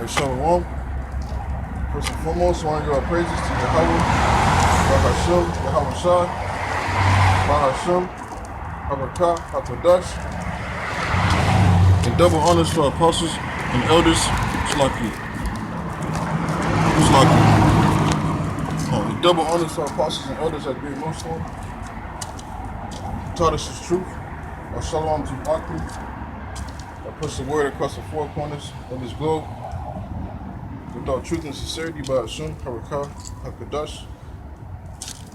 Shalom. First and foremost, I want to give our praises to Yahweh, Bahashim, Yahweh Shah, Bahashim, Habakkah, HaKadosh, and double honors to our apostles and elders, Shlaki. And double honors to our apostles and elders at Great Millstone, taught us his truth. Shalom to Aku, that puts the word across the four corners of this globe. Without truth and sincerity, by Hashem, Habakkah, HaKadosh,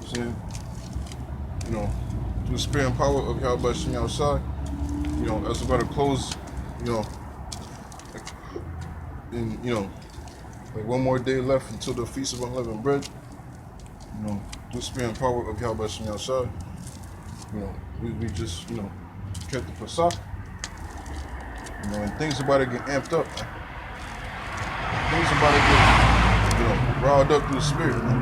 through the spirit and power of Yahweh Shem outside, as we're about to close, like one more day left until the Feast of Unleavened Bread, through the spirit and power of Yahweh Shem outside, we just, kept the Pesach, and things about to get amped up, man. Things about to get, riled up through the spirit, man.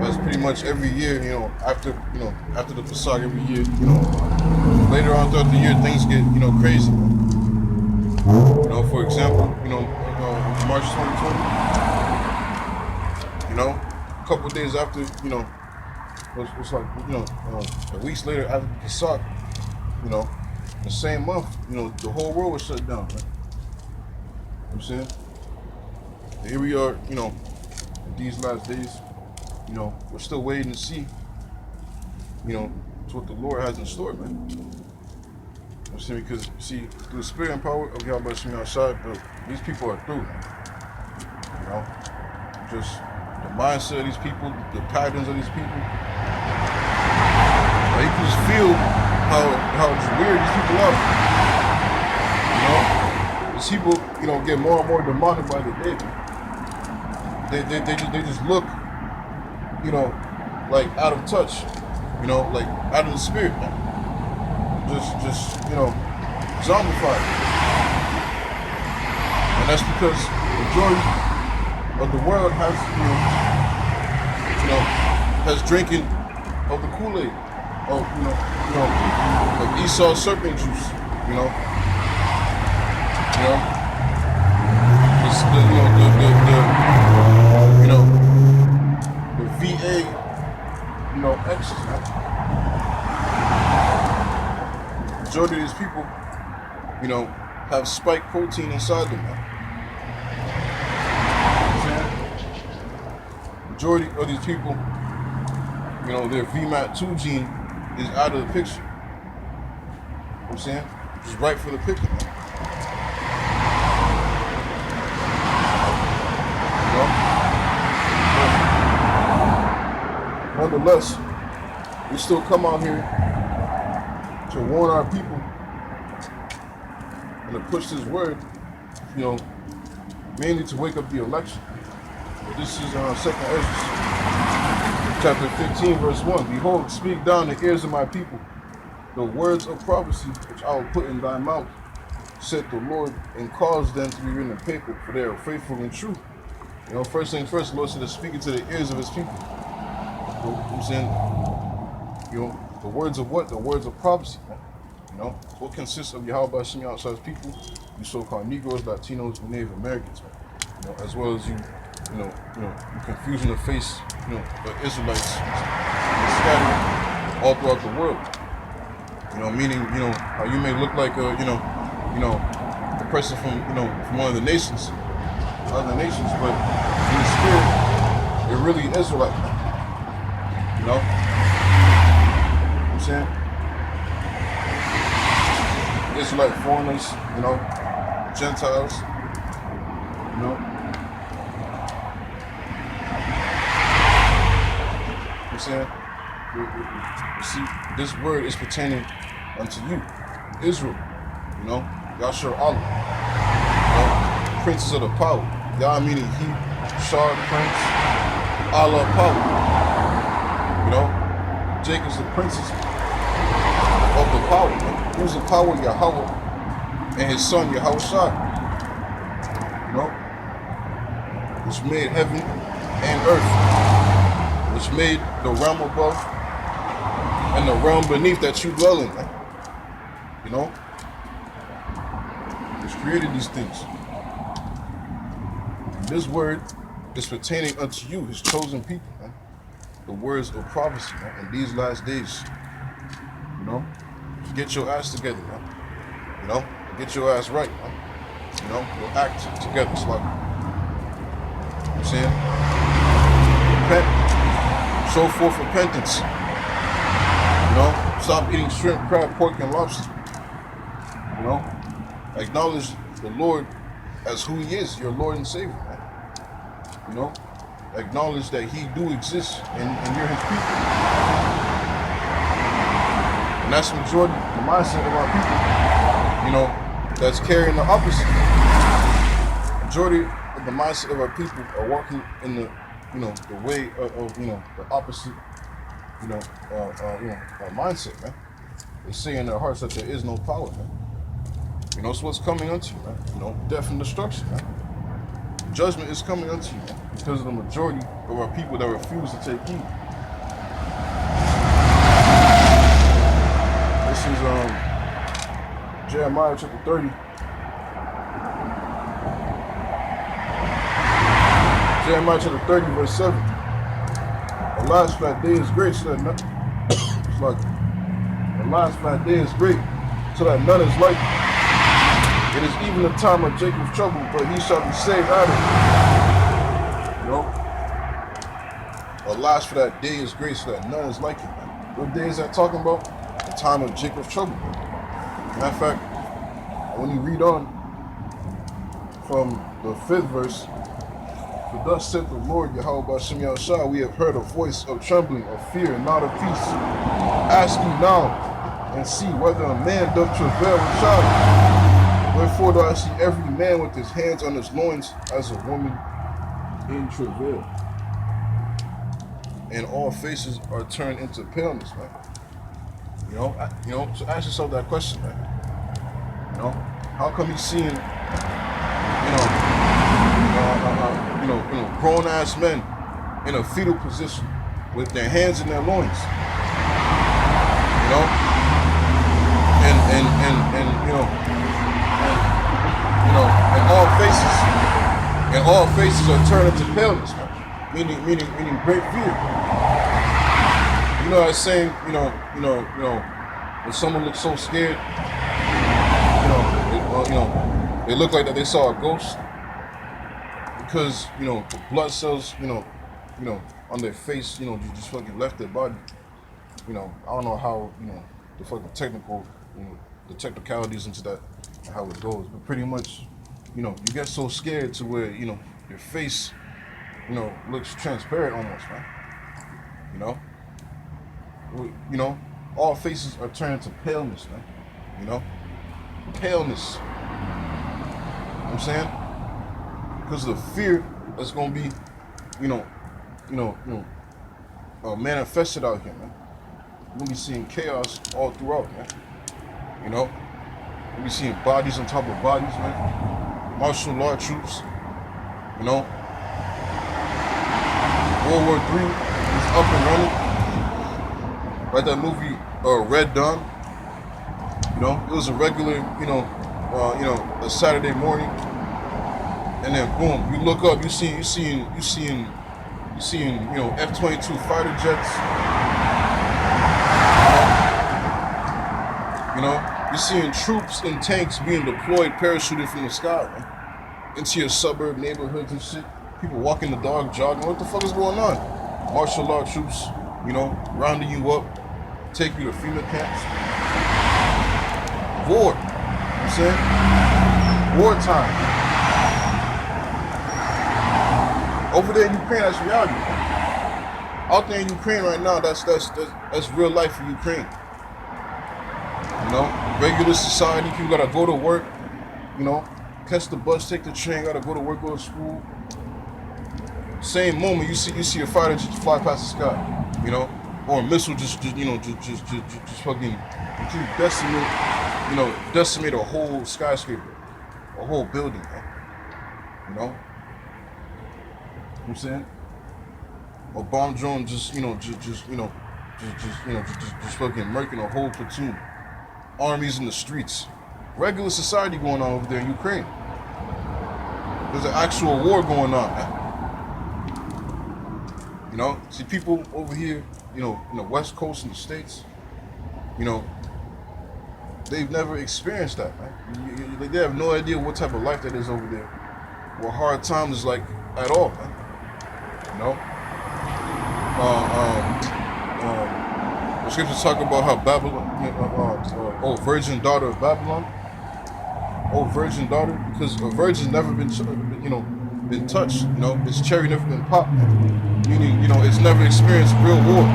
That's pretty much every year, after the Pesach every year, later on throughout the year, things get, crazy, man. For example, March 2020, a couple of days after, it's like, weeks later after the Pesach, the same month, the whole world was shut down, right? You know what I'm saying? And here we are, in these last days, we're still waiting to see, to what the Lord has in store, man. You know what I'm saying? Because, through the spirit and power of Yahweh Shem outside, these people are through, just the mindset of these people, the patterns of these people. You can just feel how weird these people are. These people, get more and more demonic by the day. They just look, like out of touch, like out of the spirit, man. Just zombified. And that's because the majority of the world has, has drinking of the Kool-Aid. Of Esau's serpent juice, the VA, X's, man. Majority of these people, have spike protein inside them, man. Majority of these people, their VMAT2 gene is out of the picture. You know what I'm saying? Just right for the picking. Nonetheless, we still come out here to warn our people and to push this word, mainly to wake up the election. But this is 2nd Ezra. Chapter 15, verse 1. Behold, speak down the ears of my people the words of prophecy which I will put in thy mouth, said the Lord, and cause them to be written in paper, for they are faithful and true. First things first, the Lord said to speak into the ears of his people. You know what I'm saying? The words of what? The words of prophecy, man. What consists of Yahweh Shem outside's people, you so-called Negroes, Latinos, and Native Americans, man. As well as you confusion of face, the Israelites scattered all throughout the world. Meaning, how you may look like a person from one of the nations, other nations, but in the spirit, you're really an Israelite. You know what I'm saying? Israelite foreigners, Gentiles, I'm saying? You see, this word is pertaining unto you, Israel, Yahshua Allah, princes of the power. Yah meaning he, Shah prince, Allah power. Jacob's the princes of the power. Who's the power? Yahweh and his son Yahweh Shah. Which made heaven and earth, which made the realm above and the realm beneath that you dwell in, He's created these things. This word is pertaining unto you, his chosen people, man. The words of prophecy, man, in these last days. You know? Get your ass together, man. You know? Get your ass right, man. You know? We'll act together. It's like, you know what I'm saying? Repent. Show forth repentance. You know? Stop eating shrimp, crab, pork, and lobster. You know? Acknowledge the Lord as who he is, your Lord and Savior, man. You know? Acknowledge that he do exist and you're his people. And that's the majority, the mindset of our people, you know, that's carrying the opposite. Majority of the mindset of our people are walking in the, you know, the way of you know, the opposite, you know, mindset, man. They say in their hearts that there is no power, man. You know, so what's coming unto you, man? You know, death and destruction, man. Judgment is coming unto you, man, because of the majority of our people that refuse to take heed. This is Jeremiah chapter 30. Jeremiah chapter 30, verse 7. Alas, for that day is great, so that none, it's like, alas, for that day is great, so that none is like it. It is even the time of Jacob's trouble, but he shall be saved out of it. You know? Alas, for that day is great, so that none is like it, man. What day is that talking about? The time of Jacob's trouble. Matter of fact, when you read on from the 5th verse, for thus saith the Lord Yahweh B'Shem Yahushua, we have heard a voice of trembling, of fear, and not of peace. Ask ye now, and see whether a man doth travail with child. Wherefore do I see every man with his hands on his loins as a woman in travail. And all faces are turned into paleness, man. You know, so ask yourself that question, man. You know, how come he's seeing, grown ass men in a fetal position with their hands in their loins? You know, and all faces are turned into paleness, man. Meaning great fear. You know that saying, when someone looks so scared, they look like that they saw a ghost because the blood cells, on their face, just fucking left their body. I don't know how, the fucking the technicalities into that and how it goes, but pretty much, you get so scared to where, your face, looks transparent almost, man. All faces are turned to paleness, man. Paleness. You know what I'm saying? Because of the fear that's gonna be, manifested out here, man. We're gonna be seeing chaos all throughout, man. We'll be seeing bodies on top of bodies, man. Martial law troops, World War III is up and running. Like that movie, Red Dawn. It was a regular, a Saturday morning, and then boom, you look up, you seeing, F-22 fighter jets. You're seeing troops and tanks being deployed, parachuted from the sky, man, into your suburb neighborhoods and shit. People walking the dog, jogging. What the fuck is going on? Martial law troops, rounding you up, take you to FEMA camps. War. You know what I'm saying? Wartime. Over there in Ukraine, that's reality. Out there in Ukraine right now, that's real life for Ukraine. Regular society, people gotta go to work, catch the bus, take the train, gotta go to work, go to school. Same moment you see a fighter just fly past the sky, or a missile just fucking decimate a whole skyscraper, a whole building, man. You know what I'm saying? A bomb drone just fucking murking a whole platoon. Armies in the streets. regular society going on over there in Ukraine. There's an actual war going on, man. You know, see people over here, you know, in the West Coast in the States, you know, they've never experienced that, man. They have no idea what type of life that is over there, what hard times is like at all, man. You know, the scriptures talk about how Babylon, oh virgin daughter of Babylon, oh virgin daughter, because a virgin's never been, you know, been touched. You know, its cherry never been popped, meaning, you know, it's never experienced real war.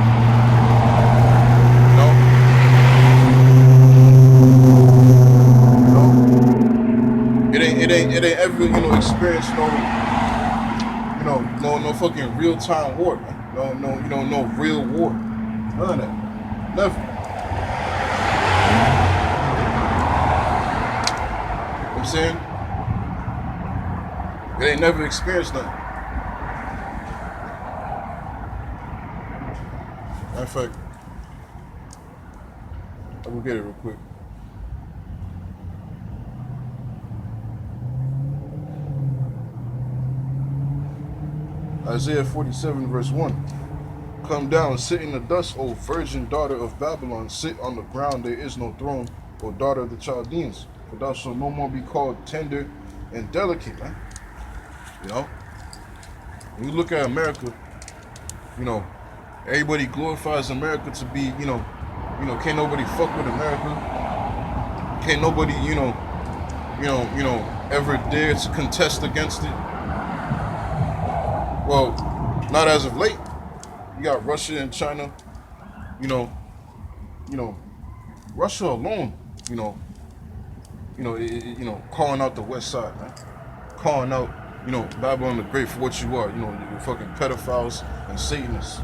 It ain't ever, you know, experienced no fucking real time war, man. No real war. None of that. Never. You know what I'm saying? It ain't never experienced nothing. Matter of fact, I will get it real quick. Isaiah 47 verse 1. Come down, sit in the dust, O virgin daughter of Babylon. Sit on the ground, there is no throne, O daughter of the Chaldeans. For thou shalt no more be called tender and delicate, man. You know? When you look at America, you know, everybody glorifies America to be, you know, can't nobody fuck with America. Can't nobody, ever dare to contest against it. Well, not as of late. You got Russia and China, Russia alone, calling out the West Side, man. Calling out, Babylon the Great for what you are, you're fucking pedophiles and Satanists.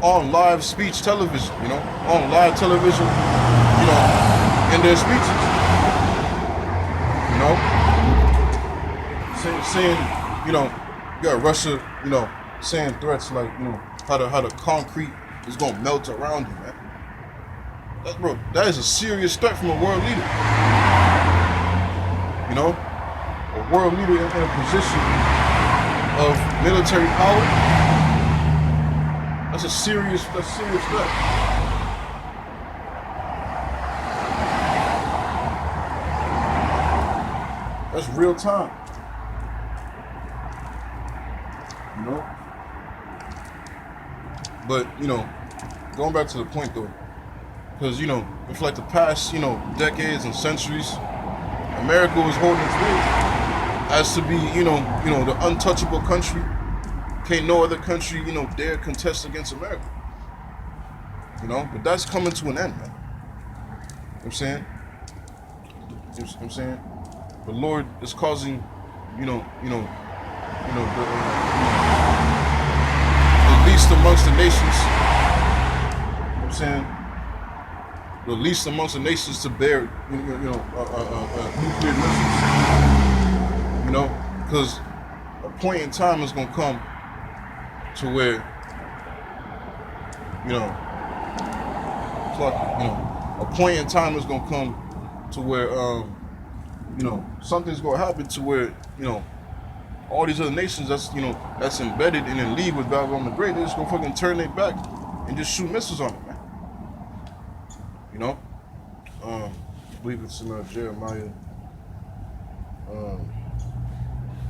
On live speech television, on live television, in their speeches, saying, you got Russia, saying threats like, how the concrete is gonna melt around you, man. That is a serious threat from a world leader. A world leader in a position of military power. That's a serious threat. That's real time. But, going back to the point though, because, for like the past, decades and centuries, America was holding its weight as to be, the untouchable country. Can't no other country, dare contest against America. But that's coming to an end, man. You know what I'm saying? You know what I'm saying? The Lord is causing, the least amongst the nations, you know what I'm saying? The least amongst the nations to bear, nuclear missiles. Because a point in time is gonna come to where, a point in time is gonna come to where, something's gonna happen to where, all these other nations that's embedded and in league with Babylon the Great, they're just gonna fucking turn their back and just shoot missiles on it, man. I believe it's in Jeremiah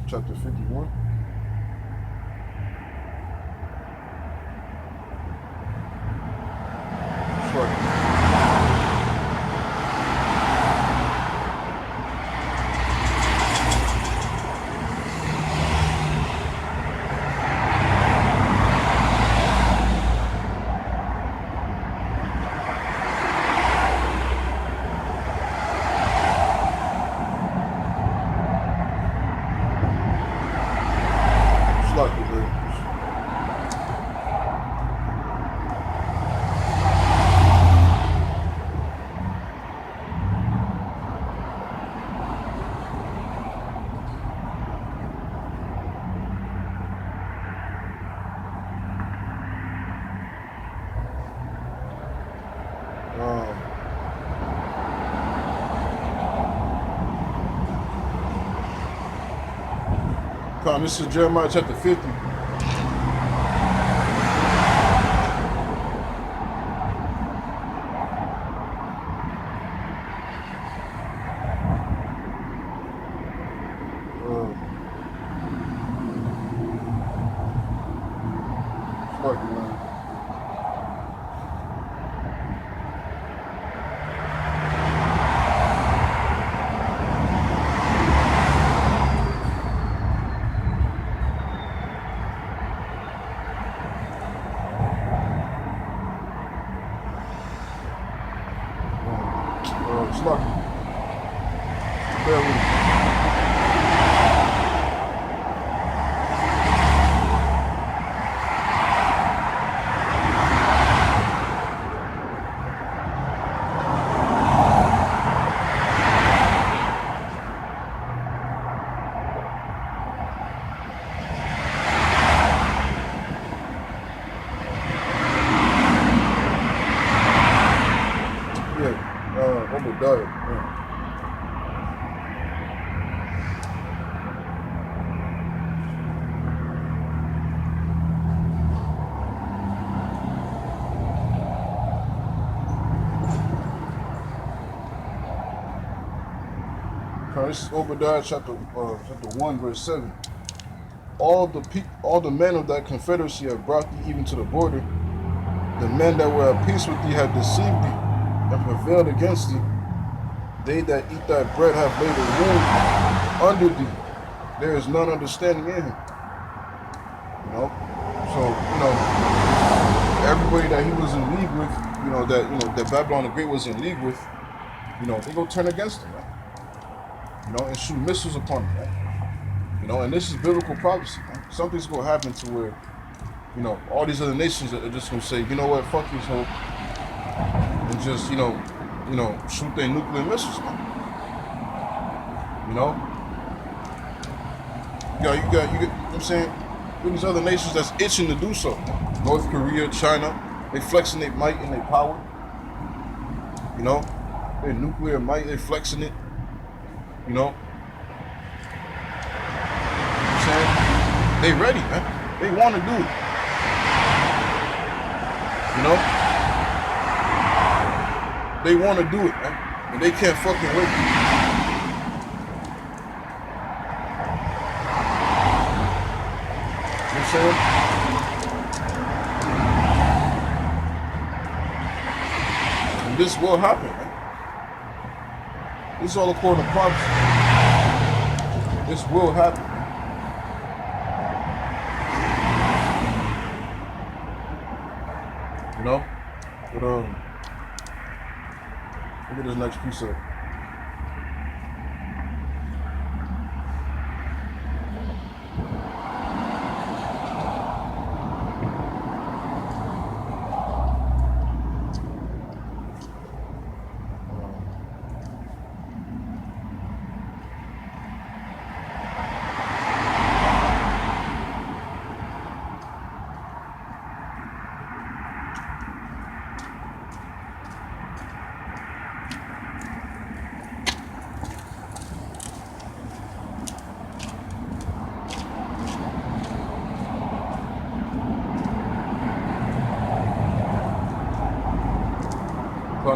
chapter 51. This is Jeremiah chapter 50. Fuck, man. It's lucky. Bear with me. Obadiah. Yeah. This is Obadiah chapter 1, verse 7. All the men of that confederacy have brought thee even to the border. The men that were at peace with thee have deceived thee and prevailed against thee. They that eat thy bread have laid a wound under thee. There is none understanding in him. So everybody that he was in league with, that Babylon the Great was in league with, they go turn against him, man. And shoot missiles upon him, man. And this is biblical prophecy, man. Something's gonna happen to where, all these other nations are just gonna say, you know what, fuck this hope, and just, shoot their nuclear missiles, man. You get what I'm saying? With these other nations that's itching to do so. North Korea, China, they flexing their might and their power. Their nuclear might, they flexing it. You know what I'm saying? They ready, man. They want to do it. They want to do it, man. And they can't fucking wait. You know what I'm saying? And this will happen, man. This is all according to prophecy. This will happen. But look at this next precept.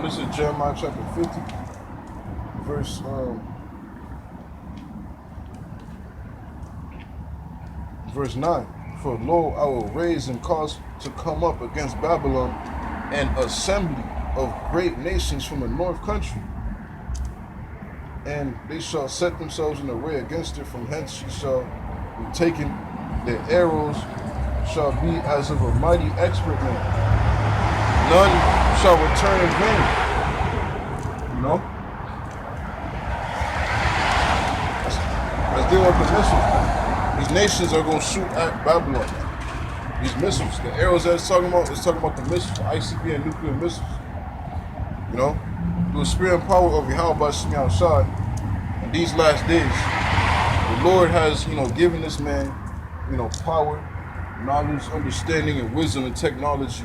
This is Jeremiah chapter 50, verse 9. For lo, I will raise and cause to come up against Babylon an assembly of great nations from the north country, and they shall set themselves in array against it. From hence she shall be taken. Their arrows shall be as of a mighty expert man. None shall return in vain. Let's deal with the missiles. These nations are going to shoot at Babylon. These missiles, the arrows that it's talking about the missiles, the ICB and nuclear missiles. Through the spirit and power of Yahweh outside in these last days, the Lord has, given this man, power, knowledge, understanding, and wisdom and technology